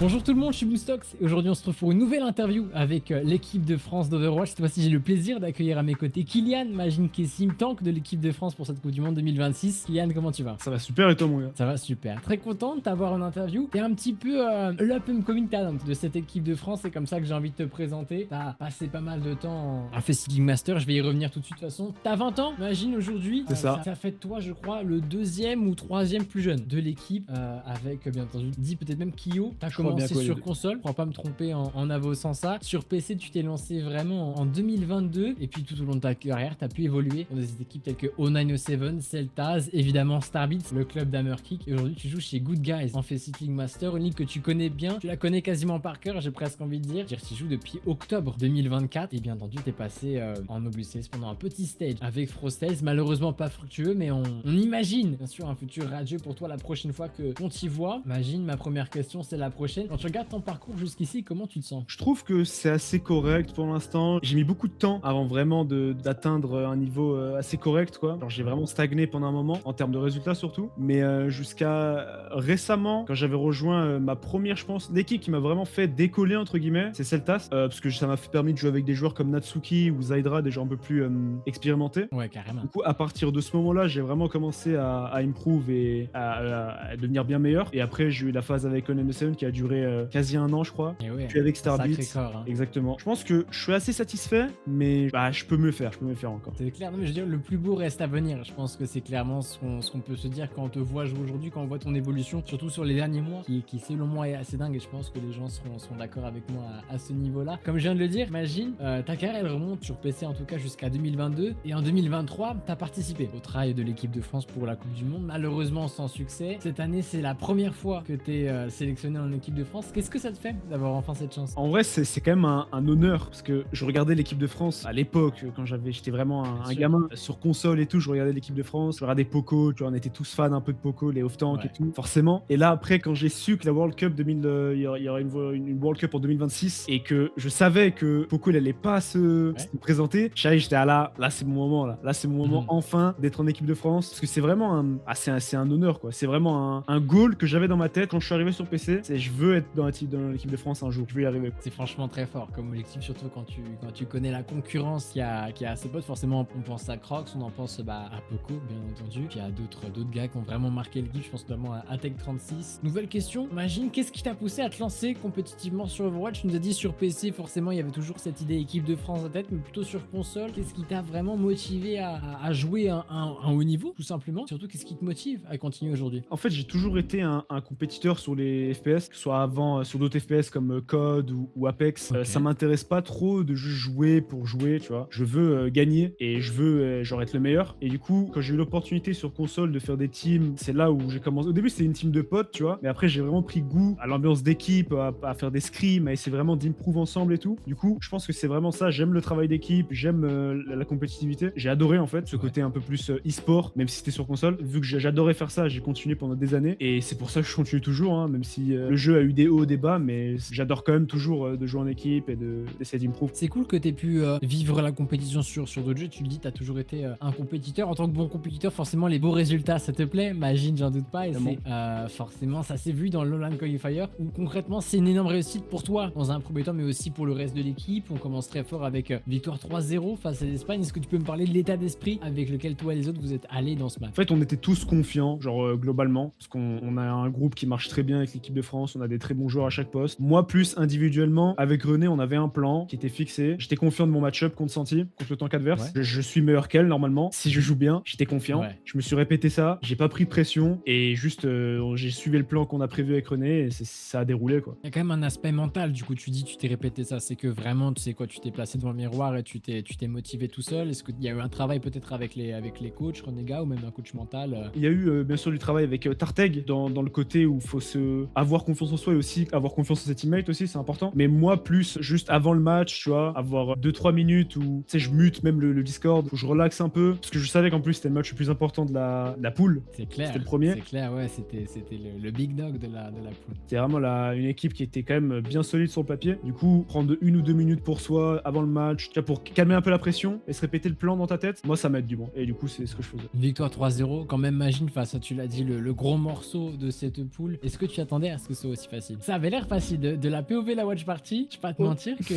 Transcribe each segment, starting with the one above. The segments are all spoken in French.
Bonjour tout le monde, je suis Boostox et aujourd'hui on se retrouve pour une nouvelle interview avec l'équipe de France d'Overwatch. Cette fois-ci j'ai le plaisir d'accueillir à mes côtés Kylian Majin Kessim, tank de l'équipe de France pour cette Coupe du Monde 2026. Kylian, comment tu vas? Ça va super et toi mon gars? Ça va super, très content de t'avoir en interview. T'es un petit peu l'up and coming talent de cette équipe de France, c'est comme ça que j'ai envie de te présenter. T'as passé pas mal de temps en Fast League Master, je vais y revenir tout de suite de toute façon. T'as 20 ans, Majin aujourd'hui. C'est ça. Ça fait de toi je crois le deuxième ou troisième plus jeune de l'équipe avec bien entendu dit peut-être même Kyo. T'as commencé sur console, je crois pas me tromper en avançant ça. Sur PC tu t'es lancé vraiment en 2022 et puis tout au long de ta carrière t'as pu évoluer dans des équipes telles que O907, Celtaz, évidemment Starbits, le club d'Hammerkick, et aujourd'hui tu joues chez Good Guys en Fast League Master, une ligue que tu connais bien, tu la connais quasiment par cœur, j'ai presque envie de dire. Tu joues depuis octobre 2024 et bien entendu t'es passé en OBCS pendant un petit stage avec Frostales, malheureusement pas fructueux, mais on imagine bien sûr un futur radieux pour toi la prochaine fois que on t'y voit. Imagine, ma première question c'est la prochaine. Quand tu regardes ton parcours jusqu'ici, comment tu te sens? Je trouve que c'est assez correct pour l'instant. J'ai mis beaucoup de temps avant vraiment d'atteindre un niveau assez correct, quoi. Genre j'ai vraiment stagné pendant un moment, en termes de résultats surtout. Mais jusqu'à récemment, quand j'avais rejoint ma première, je pense, l'équipe qui m'a vraiment fait décoller, entre guillemets, c'est Celtas. Parce que ça m'a permis de jouer avec des joueurs comme Natsuki ou Zydra, des gens un peu plus expérimentés. Ouais, carrément. Du coup, à partir de ce moment-là, j'ai vraiment commencé à improve et à devenir bien meilleur. Et après, j'ai eu la phase avec O907 qui a duré quasi un an, je crois. Et ouais, Puis avec Starbits. sacré corps, hein. Exactement. Je pense que je suis assez satisfait, mais je peux mieux faire. Je peux mieux faire encore. C'est clair, non, mais je veux dire, le plus beau reste à venir. Je pense que c'est clairement ce qu'on peut se dire quand on te voit jouer aujourd'hui, quand on voit ton évolution, surtout sur les derniers mois, qui selon moi est assez dingue, et je pense que les gens seront d'accord avec moi à ce niveau-là. Comme je viens de le dire, imagine, ta carrière elle remonte sur PC en tout cas jusqu'à 2022, et en 2023, tu as participé au travail de l'équipe de France pour la Coupe du Monde, malheureusement sans succès. Cette année, c'est la première fois que tu es sélectionné en équipe de France. Qu'est-ce que ça te fait d'avoir enfin cette chance? En vrai, c'est quand même un honneur, parce que je regardais l'équipe de France à l'époque, quand j'étais vraiment un gamin, sur console et tout, je regardais l'équipe de France, je regardais Poco, tu vois, on était tous fans un peu de Poco, les off-tank et tout, forcément. Et là, après, quand j'ai su que la World Cup il y aurait une World Cup en 2026, et que je savais que Poco, il allait pas se présenter, j'étais là c'est mon moment, là c'est mon moment enfin d'être en équipe de France, parce que c'est vraiment c'est un honneur, quoi. C'est vraiment un goal que j'avais dans ma tête quand je suis arrivé sur PC, c'est je veux être dans l'équipe de France un jour, je veux y arriver. C'est franchement très fort comme objectif, surtout quand tu connais la concurrence qu'il y a à ses potes. Forcément, on pense à Crocs, on en pense à Poco, bien entendu. Puis il y a d'autres gars qui ont vraiment marqué l'équipe, je pense notamment à Tech36. Nouvelle question, imagine, qu'est-ce qui t'a poussé à te lancer compétitivement sur Overwatch? Tu nous as dit sur PC, forcément, il y avait toujours cette idée équipe de France en tête, mais plutôt sur console. Qu'est-ce qui t'a vraiment motivé à jouer un haut niveau, tout simplement? Surtout, qu'est-ce qui te motive à continuer aujourd'hui? En fait, j'ai toujours été un compétiteur sur les FPS, que ce soit avant sur d'autres FPS comme COD ou Apex. Okay. Ça m'intéresse pas trop de juste jouer pour jouer, tu vois. Je veux gagner et je veux genre être le meilleur. Et du coup, quand j'ai eu l'opportunité sur console de faire des teams, c'est là où j'ai commencé. Au début, c'était une team de potes, tu vois. Mais après, j'ai vraiment pris goût à l'ambiance d'équipe, à faire des scrims, à essayer vraiment d'improve ensemble et tout. Du coup, je pense que c'est vraiment ça. J'aime le travail d'équipe, j'aime la compétitivité. J'ai adoré en fait ce côté un peu plus e-sport, même si c'était sur console. Vu que j'adorais faire ça, j'ai continué pendant des années. Et c'est pour ça que je continue toujours, hein, même si le jeu a eu des hauts, des bas, mais j'adore quand même toujours de jouer en équipe et d'essayer d'improve. C'est cool que tu aies pu vivre la compétition sur d'autres jeux. Tu le dis, tu as toujours été un compétiteur. En tant que bon compétiteur, forcément, les beaux résultats, ça te plaît. Imagine, j'en doute pas. Et forcément, ça s'est vu dans l'Holland Qualifier, où concrètement, c'est une énorme réussite pour toi dans un premier temps, mais aussi pour le reste de l'équipe. On commence très fort avec victoire 3-0 face à l'Espagne. Est-ce que tu peux me parler de l'état d'esprit avec lequel toi et les autres vous êtes allés dans ce match? En fait, on était tous confiants, genre globalement, parce qu'on a un groupe qui marche très bien avec l'équipe de France. On a des très bons joueurs à chaque poste. Moi, plus individuellement, avec René, on avait un plan qui était fixé. J'étais confiant de mon match-up contre Santi, contre le tank adverse. Je suis meilleur qu'elle normalement. Si je joue bien, j'étais confiant. Je me suis répété ça. J'ai pas pris de pression et juste j'ai suivi le plan qu'on a prévu avec René et ça a déroulé, quoi. Il y a quand même un aspect mental. Du coup, tu dis, tu t'es répété ça. C'est que vraiment, tu sais quoi, tu t'es placé devant le miroir et tu t'es motivé tout seul. Est-ce qu'il y a eu un travail peut-être avec les coachs, Renéga, ou même un coach mental? Il y a eu bien sûr du travail avec Tarteg dans le côté où il faut avoir confiance en soi et aussi avoir confiance en ses teammates aussi, c'est important. Mais moi, plus juste avant le match, tu vois, avoir 2-3 minutes où, tu sais, je mute même le Discord, où je relaxe un peu, parce que je savais qu'en plus, c'était le match le plus important de la poule. C'est clair. C'était le premier. C'est clair, ouais, c'était le big dog de la poule. C'était vraiment une équipe qui était quand même bien solide sur le papier. Du coup, prendre 1 ou 2 minutes pour soi avant le match, tu vois, pour calmer un peu la pression et se répéter le plan dans ta tête, moi, ça m'aide du bon. Et du coup, c'est ce que je faisais. Une victoire 3-0, quand même, imagine face à, tu l'as dit, le gros morceau de cette poule. Est-ce que tu attendais à ce que ce soit aussi facile. Ça avait l'air facile. De la POV, la watch party, je vais pas te mentir que...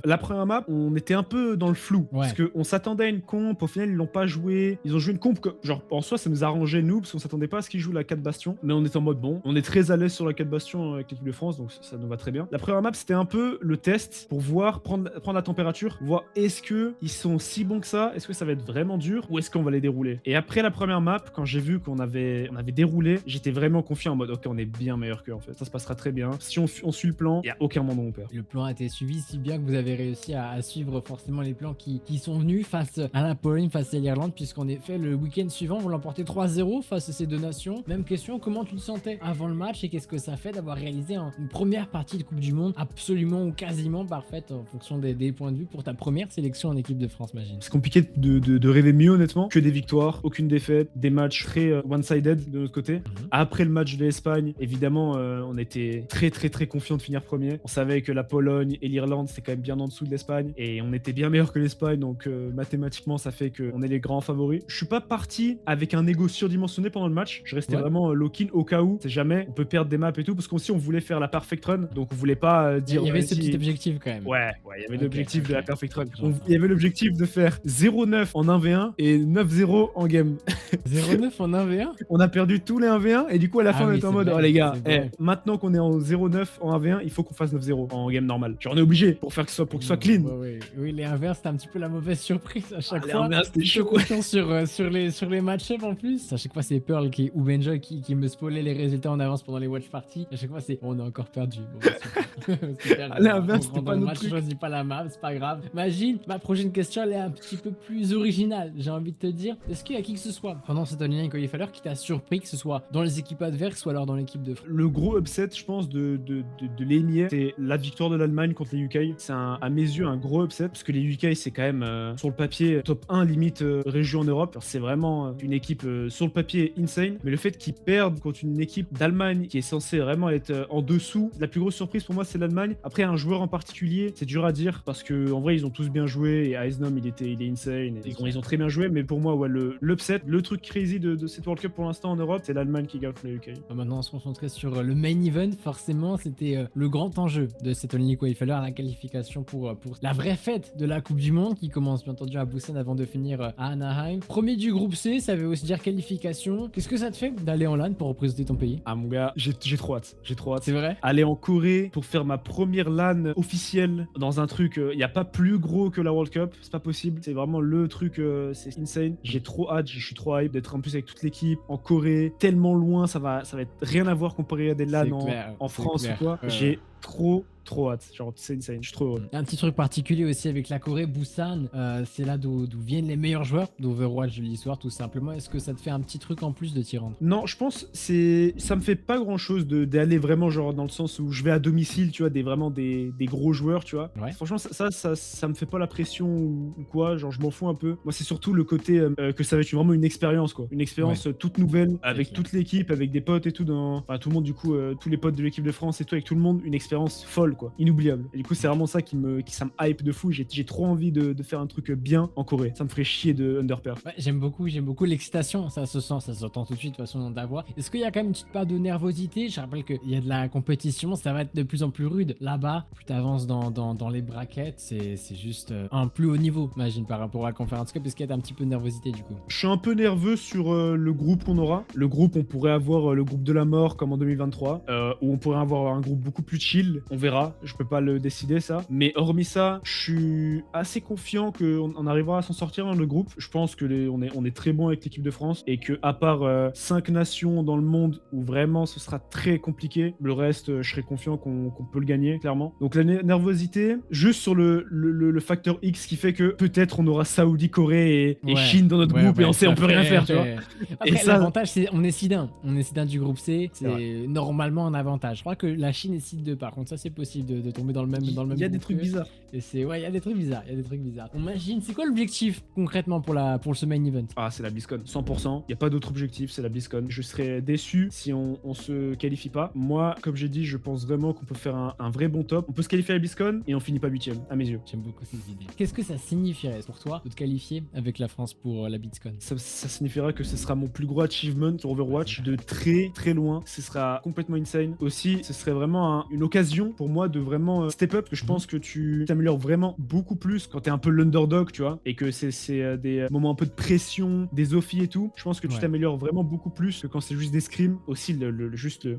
La première map, on était un peu dans le flou. Parce qu'on s'attendait à une comp, au final, ils l'ont pas joué. Ils ont joué une comp que, genre, en soi, ça nous arrangeait, nous, parce qu'on s'attendait pas à ce qu'ils jouent la 4 Bastion. Mais on était en mode bon. On est très à l'aise sur la 4 Bastion avec l'équipe de France, donc ça nous va très bien. La première map, c'était un peu le test pour voir, prendre la température, voir est-ce qu'ils sont si bons que ça, est-ce que ça va être vraiment dur, ou est-ce qu'on va les dérouler. Et après la première map, quand j'ai vu qu'on avait déroulé, j'étais vraiment confiant en mode ok, on est bien meilleur qu'eux en fait. Ça se passera très bien. Si on suit le plan, il n'y a aucun moment où on perd. Le plan a été suivi si bien que vous avez réussi à suivre forcément les plans qui sont venus face à la Pologne, face à l'Irlande, puisqu'en effet, le week-end suivant, vous l'emportez 3-0 face à ces deux nations. Même question, comment tu te sentais avant le match et qu'est-ce que ça fait d'avoir réalisé une première partie de Coupe du Monde absolument ou quasiment parfaite en fonction des points de vue pour ta première sélection en équipe de France, imagine. C'est compliqué de rêver mieux honnêtement, que des victoires, aucune défaite, des matchs très one-sided de notre côté. Après le match de l'Espagne, évidemment, on était très très très confiant de finir premier. On savait que la Pologne et l'Irlande c'était quand même bien en dessous de l'Espagne et on était bien meilleur que l'Espagne, donc mathématiquement ça fait qu'on est les grands favoris. Je suis pas parti avec un ego surdimensionné pendant le match, je restais vraiment lock-in au cas où, c'est jamais, on peut perdre des maps et tout, parce qu'aussi on voulait faire la perfect run, donc on voulait pas dire... Il y avait ce petit objectif quand même. Ouais, il y avait l'objectif de la perfect run. Il y avait l'objectif de faire 0-9 en 1v1 et 9-0 en game. 0-9 en 1v1. On a perdu tous les 1v1 et du coup à la fin on était en mode oh les gars, maintenant qu'on est en 0-9 en 1v1, il faut qu'on fasse 9-0 en game normal. Genre on est obligé pour que ce soit clean. Oui, les 1v1 c'était un petit peu la mauvaise surprise à chaque fois. Les 1v1 c'était chaud. sur les match-up en plus. À chaque fois c'est Pearl ou Benja qui me spoilait les résultats en avance pendant les watch parties. À chaque fois c'est on a encore perdu. Bon, les 1v1 c'était pas notre truc. Je choisis pas la map, c'est pas grave. Imagine, ma prochaine question elle est un petit peu plus originale, j'ai envie de te dire. Est-ce qu'il y a qui que ce soit pendant cette online qualifier qui t'a surpris, que ce soit dans les équipes adverses ou alors dans l'équipe de France? Le gros upset, je pense, de l'EMIA, c'est la victoire de l'Allemagne contre les UK. C'est à mes yeux un gros upset parce que les UK, c'est quand même sur le papier top 1 limite région en Europe. C'est vraiment une équipe sur le papier insane. Mais le fait qu'ils perdent contre une équipe d'Allemagne qui est censée vraiment être en dessous, la plus grosse surprise pour moi, c'est l'Allemagne. Après, un joueur en particulier, c'est dur à dire parce que en vrai, ils ont tous bien joué et Eisnom, il est insane. Ils ont très bien joué, mais pour moi, ouais, l'upset, le truc crazy de cette World Cup pour l'instant en Europe, c'est l'Allemagne qui gagne les UK. Maintenant, on se concentrer sur le main event. Forcément, c'était le grand enjeu de cette Only Qualifier, la qualification pour la vraie fête de la Coupe du Monde qui commence bien entendu à Busan avant de finir à Anaheim. Premier du groupe C, ça veut aussi dire qualification. Qu'est-ce que ça te fait d'aller en LAN pour représenter ton pays? Ah mon gars, j'ai trop hâte. C'est vrai? Aller en Corée pour faire ma première LAN officielle dans un truc, il n'y a pas plus gros que la World Cup, c'est pas possible. C'est vraiment le truc, c'est insane. J'ai trop hâte, je suis trop hype d'être en plus avec toute l'équipe en Corée, tellement loin, ça va être rien à voir comparé à des LAN en France ou quoi. J'ai trop hâte, genre c'est insane, je suis trop heureux. Il y a un petit truc particulier aussi avec la Corée, Busan, c'est là d'où viennent les meilleurs joueurs d'Overwatch de l'histoire tout simplement. Est-ce que ça te fait un petit truc en plus de t'y rendre? Non, je pense ça me fait pas grand chose d'aller vraiment genre dans le sens où je vais à domicile, tu vois, vraiment des gros joueurs, tu vois. Ouais. Franchement ça me fait pas la pression ou quoi, genre je m'en fous un peu. Moi c'est surtout le côté que ça va être vraiment une expérience quoi, une expérience toute nouvelle avec toute l'équipe, avec des potes et tout tout le monde du coup, tous les potes de l'équipe de France et tout, avec tout le monde, une expérience folle quoi, inoubliable. Et du coup c'est vraiment ça ça me hype de fou. J'ai trop envie de faire un truc bien en Corée. Ça me ferait chier de underpair. Ouais, j'aime beaucoup l'excitation, ça se sent, ça s'entend tout de suite de toute façon d'avoir. Est-ce qu'il y a quand même une petite part de nervosité? Je rappelle qu'il y a de la compétition, ça va être de plus en plus rude. Là-bas, plus t'avances dans les brackets, c'est juste un plus haut niveau, imagine, par rapport à la Conférence Cup. Est-ce qu'il y a un petit peu de nervosité du coup? Je suis un peu nerveux sur le groupe qu'on aura. Le groupe, on pourrait avoir le groupe de la mort comme en 2023, où on pourrait avoir un groupe beaucoup plus chill. On verra, je peux pas le décider ça. Mais hormis ça, je suis assez confiant qu'on arrivera à s'en sortir dans le groupe. Je pense que on est très bon avec l'équipe de France et que à part 5 nations dans le monde où vraiment ce sera très compliqué, le reste, je serais confiant qu'on peut le gagner, clairement. Donc la nervosité, juste sur le facteur X qui fait que peut-être on aura Saoudi, Corée et Chine dans notre groupe et on peut rien faire, tu vois. Après, et ça, l'avantage, c'est on est sidin du groupe C, c'est normalement un avantage. Je crois que la Chine est seed 2 Par contre, ça c'est possible de tomber dans le même dans le même Il y a des groupe trucs qu'eux. bizarres. Et c'est ouais, il y a des trucs bizarres, il y a des trucs bizarres. Imagine, c'est quoi l'objectif concrètement pour ce main event? Ah, c'est la BlizzCon, 100%. Il n'y a pas d'autre objectif, c'est la BlizzCon. Je serais déçu si on se qualifie pas. Moi, comme j'ai dit, je pense vraiment qu'on peut faire un vrai bon top. On peut se qualifier à la BlizzCon et on finit pas 8ème, à mes yeux. J'aime beaucoup ces idées. Qu'est-ce que ça signifierait pour toi de te qualifier avec la France pour la BlizzCon? Ça signifiera que ce sera mon plus gros achievement sur Overwatch de très très loin. Ce sera complètement insane. Aussi, ce serait vraiment une occasion pour moi de vraiment step up. Que je pense que tu t'améliores vraiment beaucoup plus quand t'es un peu l'underdog, tu vois, et que c'est des moments un peu de pression, des offies et tout. Je pense que tu t'améliores vraiment beaucoup plus que quand c'est juste des scrims. Aussi,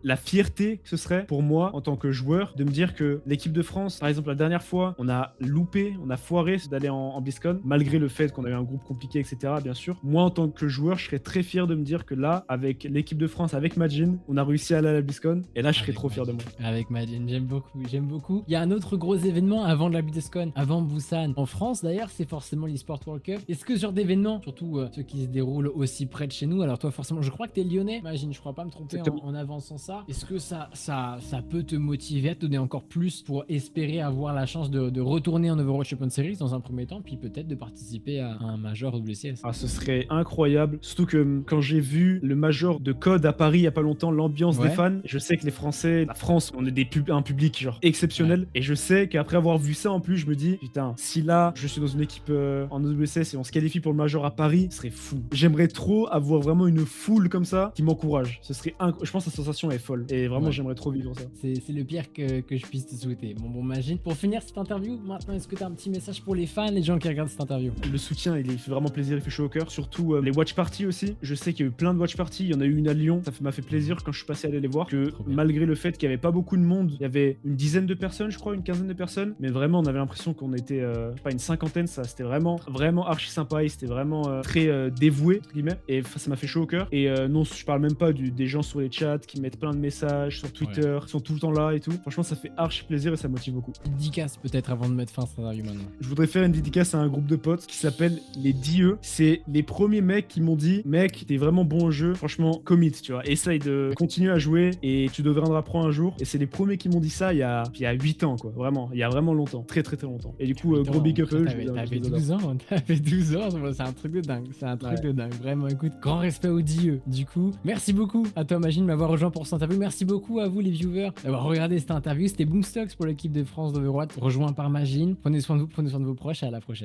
la fierté que ce serait pour moi en tant que joueur de me dire que l'équipe de France, par exemple, la dernière fois, on a loupé, on a foiré d'aller en BlizzCon, malgré le fait qu'on avait un groupe compliqué, etc. Bien sûr. Moi, en tant que joueur, je serais très fier de me dire que là, avec l'équipe de France, avec Majin, on a réussi à aller à la BlizzCon. Et là, je serais trop fier de moi. Avec Majin, j'aime beaucoup, j'aime beaucoup. Il y a un autre gros événement avant de la BlizzCon, avant Busan. En France, d'ailleurs, c'est forcément l'eSport World Cup. Est-ce que ce genre d'événement, surtout ceux qui se déroulent aussi près de chez nous, alors toi, forcément, je crois que t'es lyonnais, Majin, je crois pas me tromper en avançant ça. Est-ce que ça peut te motiver à te donner encore plus pour espérer avoir la chance de retourner en Overwatch Open Series dans un premier temps, puis peut-être de participer à un Major WCS? Ah, ce serait incroyable. Surtout que quand j'ai vu le Major de COD à Paris il y a pas longtemps, l'ambiance des fans, je sais que les Français, la France, on est un public genre exceptionnel. Et je sais qu'après avoir vu ça en plus, je me dis, putain, si là, je suis dans une équipe en WCS et on se qualifie pour le Major à Paris, ce serait fou. J'aimerais trop avoir vraiment une foule comme ça qui m'encourage. Ce serait je pense que la sensation est folle. Et vraiment, j'aimerais trop vivre ça. C'est le pire que je puisse te souhaiter. Bon, Majin, pour finir cette interview, maintenant, est-ce que tu as un petit message pour les fans, les gens qui regardent cette interview? Le soutien, il fait vraiment plaisir, il fait chaud au cœur. Surtout les watch parties aussi. Je sais qu'il y a eu plein de watch parties. Il y en a eu une à Lyon. Ça m'a fait plaisir quand je suis passé aller les voir. Que malgré le fait qu'il n'y avait pas beaucoup de monde, il y avait une dizaine de personnes, je crois, une quinzaine de personnes. Mais vraiment, on avait l'impression qu'on était, pas une cinquantaine. Ça, c'était vraiment archi sympa. Et c'était vraiment très dévoué, entre guillemets. Et ça m'a fait chaud au cœur. Et non, je parle même pas des gens sur les chats qui mettent plein de messages sur Twitter, qui sont tout le temps là et tout. Franchement, ça fait archi plaisir et ça motive beaucoup. Dédicace peut-être avant de mettre fin à cette interview maintenant. Je voudrais faire une dédicace à un groupe de potes qui s'appelle les DIE. C'est les premiers mecs qui m'ont dit, mec, t'es vraiment bon au jeu, franchement, commit, tu vois. Essaye de continuer à jouer et tu deviendras pro un jour. Et c'est les premiers qui m'ont dit ça il y a 8 ans, quoi. Vraiment, il y a vraiment longtemps. Très, très, très longtemps. Et du coup, gros big up eux. T'avais 12 ans, t'avais 12 ans, c'est un truc de dingue. C'est un truc de dingue. Vraiment, écoute, grand respect aux DIE. Du coup, merci beaucoup à toi, Majin, de m'avoir rejoint pour cette interview. Merci beaucoup à vous, les viewers, d'avoir regardé cette interview. C'était Boomstocks pour l'équipe de France d'Overwatch, rejoint par Majin. Prenez soin de vous, prenez soin de vos proches et à la prochaine.